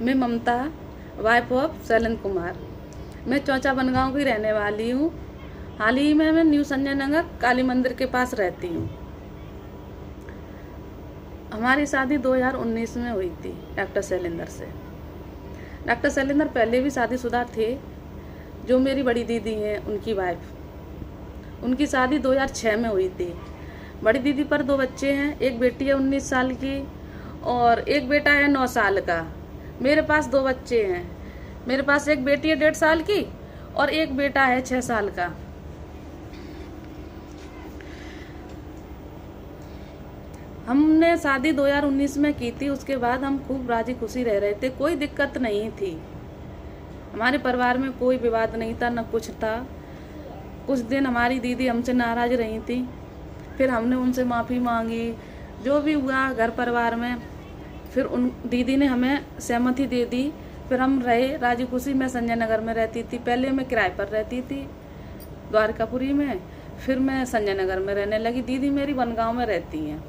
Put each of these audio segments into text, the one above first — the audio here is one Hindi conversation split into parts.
मैं ममता, वाइफ ऑफ शैलेंद्र कुमार। मैं चौचा बनगांव की रहने वाली हूँ। हाल ही में मैं न्यू संजय नगर काली मंदिर के पास रहती हूँ। हमारी शादी 2019 में हुई थी डॉक्टर शैलेंद्र से। डॉक्टर शैलेंद्र पहले भी शादीशुदा थे। जो मेरी बड़ी दीदी हैं उनकी वाइफ, उनकी शादी 2006 में हुई थी। बड़ी दीदी पर 2 बच्चे हैं, एक बेटी है 19 साल की और एक बेटा है 9 साल का। मेरे पास 2 बच्चे हैं। मेरे पास एक बेटी है 1.5 साल की और एक बेटा है 6 साल का। हमने शादी 2019 में की थी। उसके बाद हम खूब राजी खुशी रह रहे थे, कोई दिक्कत नहीं थी। हमारे परिवार में कोई विवाद नहीं था, न कुछ था। कुछ दिन हमारी दीदी हमसे नाराज रही थी, फिर हमने उनसे माफ़ी मांगी। जो भी हुआ घर परिवार में, फिर उन दीदी ने हमें सहमति दे दी। फिर हम रहे राजी खुशी। मैं संजय नगर में रहती थी, पहले मैं किराए पर रहती थी द्वारकापुरी में, फिर मैं संजय नगर में रहने लगी। दीदी मेरी बनगांव में रहती हैं।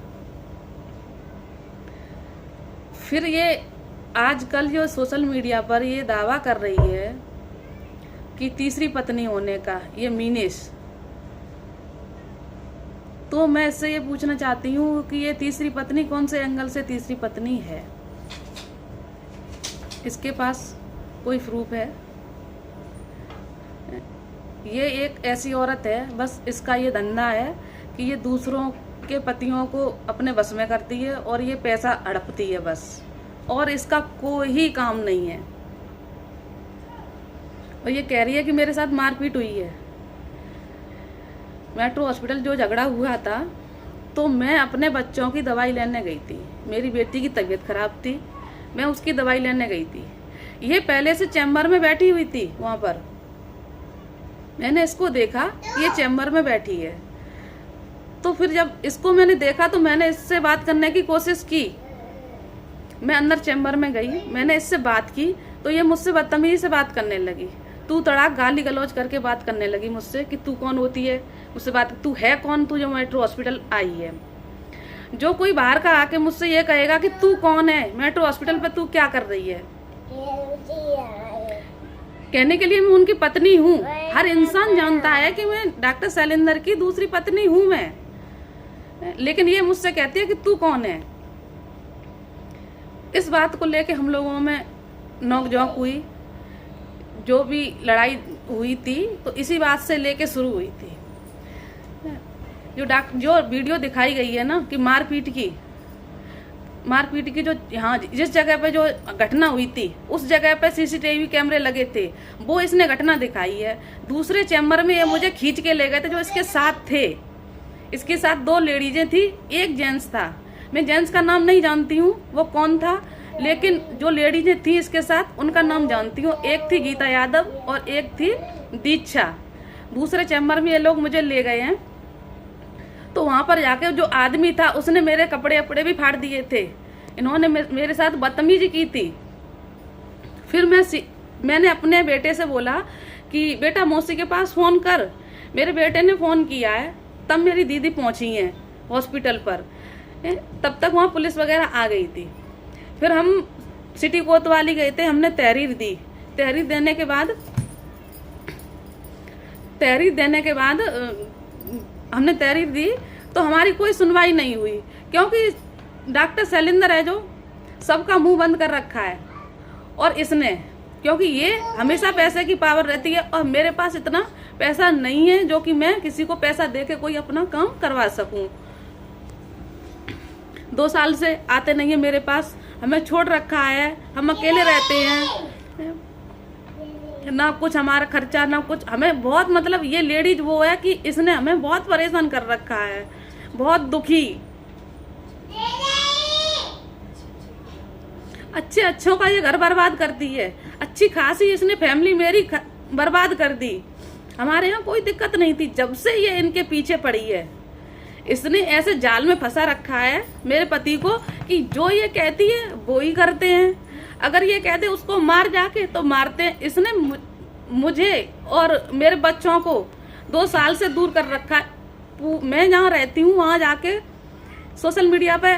फिर ये आजकल जो सोशल मीडिया पर ये दावा कर रही है कि तीसरी पत्नी होने का, ये मीनेश, तो मैं इससे ये पूछना चाहती हूँ कि ये तीसरी पत्नी कौन से एंगल से तीसरी पत्नी है? इसके पास कोई प्रूफ है? ये एक ऐसी औरत है, बस इसका ये धंधा है कि ये दूसरों के पतियों को अपने बस में करती है और ये पैसा हड़पती है बस, और इसका कोई काम नहीं है। और ये कह रही है कि मेरे साथ मारपीट हुई है। मेट्रो हॉस्पिटल जो झगड़ा हुआ था, तो मैं अपने बच्चों की दवाई लेने गई थी। मेरी बेटी की तबीयत खराब थी, मैं उसकी दवाई लेने गई थी। ये पहले से चैम्बर में बैठी हुई थी। वहाँ पर मैंने इसको देखा, ये चैम्बर में बैठी है। तो फिर जब इसको मैंने देखा तो मैंने इससे बात करने की कोशिश की। मैं अंदर चैम्बर में गई, मैंने इससे बात की तो ये मुझसे बदतमीजी से बात करने लगी। तू तड़ाक गाली गलौज करके बात करने लगी मुझसे कि तू कौन होती है, मुझसे बात, तू है कौन, तू जो मेट्रो हॉस्पिटल आई है। जो कोई बाहर का आके मुझसे ये कहेगा कि तू कौन है, मेट्रो हॉस्पिटल पे तू क्या कर रही है, कहने के लिए मैं उनकी पत्नी हूँ। हर इंसान जानता है कि मैं डॉक्टर शैलेंद्र की दूसरी पत्नी हूँ मैं, लेकिन ये मुझसे कहती है कि तू कौन है। इस बात को लेके हम लोगों में नोक-झोंक हुई। जो भी लड़ाई हुई थी तो इसी बात से लेके शुरू हुई थी। जो वीडियो दिखाई गई है ना कि मारपीट की जो यहाँ जिस जगह पे जो घटना हुई थी उस जगह पे सीसीटीवी कैमरे लगे थे, वो इसने घटना दिखाई है। दूसरे चैम्बर में ये मुझे खींच के ले गए थे जो इसके साथ थे। इसके साथ 2 लेडीजें थी, एक जेंट्स था। मैं जेंट्स का नाम नहीं जानती हूँ वो कौन था, लेकिन जो लेडीजें थी इसके साथ उनका नाम जानती हूँ। एक थी गीता यादव और एक थी दीक्षा। दूसरे चैम्बर में ये लोग मुझे ले गए हैं। तो वहाँ पर जाके जो आदमी था उसने मेरे कपड़े वपड़े भी फाड़ दिए थे। इन्होंने मेरे साथ बदतमीजी की थी। फिर मैंने अपने बेटे से बोला कि बेटा मौसी के पास फ़ोन कर। मेरे बेटे ने फ़ोन किया है, तब मेरी दीदी पहुँची हैं हॉस्पिटल पर। तब तक वहाँ पुलिस वगैरह आ गई थी। फिर हम सिटी कोतवाली गए थे, हमने तहरीर दी। तहरीर देने के बाद हमने तहरीर दी तो हमारी कोई सुनवाई नहीं हुई, क्योंकि डॉक्टर शैलेंद्र है जो सबका मुंह बंद कर रखा है। और इसने, क्योंकि ये हमेशा पैसे की पावर रहती है और मेरे पास इतना पैसा नहीं है जो कि मैं किसी को पैसा दे के कोई अपना काम करवा सकूं। 2 साल से आते नहीं है मेरे पास, हमें छोड़ रखा है, हम अकेले रहते हैं, ना कुछ हमारा खर्चा ना कुछ। हमें बहुत, मतलब ये लेडीज वो है कि इसने हमें बहुत परेशान कर रखा है, बहुत दुखी। अच्छों का ये घर बर्बाद करती है। अच्छी खासी इसने फैमिली मेरी बर्बाद कर दी। हमारे यहाँ कोई दिक्कत नहीं थी, जब से ये इनके पीछे पड़ी है इसने ऐसे जाल में फंसा रखा है मेरे पति को कि जो ये कहती है वो ही करते हैं। अगर ये कहते उसको मार जाके तो मारते हैं। इसने मुझे और मेरे बच्चों को 2 साल से दूर कर रखा है। मैं जहाँ रहती हूँ वहाँ जाके सोशल मीडिया पे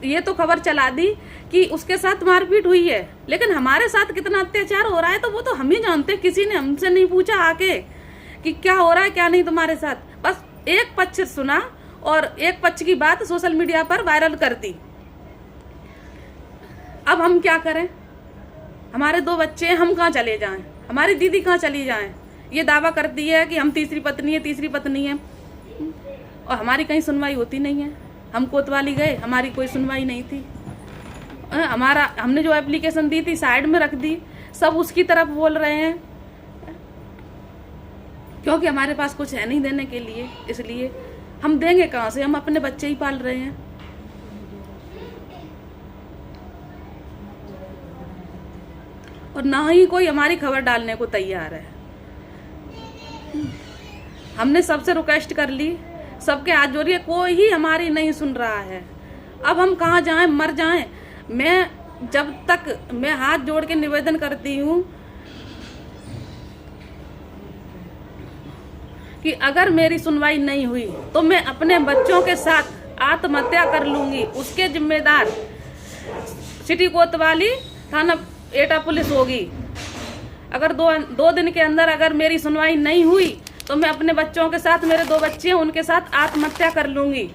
ये तो खबर चला दी कि उसके साथ मारपीट हुई है, लेकिन हमारे साथ कितना अत्याचार हो रहा है तो वो तो हम ही जानते हैं। किसी ने हमसे नहीं पूछा आके कि क्या हो रहा है क्या नहीं तुम्हारे साथ। बस एक पक्ष सुना और एक पक्ष की बात सोशल मीडिया पर वायरल कर दी। अब हम क्या करें? हमारे 2 बच्चे हैं, हम कहाँ चले जाएं? हमारी दीदी कहाँ चली जाएं? ये दावा करती है कि हम तीसरी पत्नी है और हमारी कहीं सुनवाई होती नहीं है। हम कोतवाली गए, हमारी कोई सुनवाई नहीं थी। हमने जो एप्लीकेशन दी थी साइड में रख दी, सब उसकी तरफ बोल रहे हैं क्योंकि हमारे पास कुछ है नहीं देने के लिए। इसलिए हम देंगे कहाँ से? हम अपने बच्चे ही पाल रहे हैं। और ना ही कोई हमारी खबर डालने को तैयार है। हमने सबसे रिक्वेस्ट कर ली, सबके हाथ जोड़िए, कोई ही हमारी नहीं सुन रहा है। अब हम कहाँ जाएं? मर जाएं? मैं हाथ जोड़ के निवेदन करती हूँ कि अगर मेरी सुनवाई नहीं हुई तो मैं अपने बच्चों के साथ आत्महत्या कर लूंगी। उसके जिम्मेदार सिटी कोतवाली थाना एटा पुलिस होगी। अगर दो दिन के अंदर अगर मेरी सुनवाई नहीं हुई तो मैं अपने बच्चों के साथ, मेरे 2 बच्चे हैं उनके साथ आत्महत्या कर लूंगी।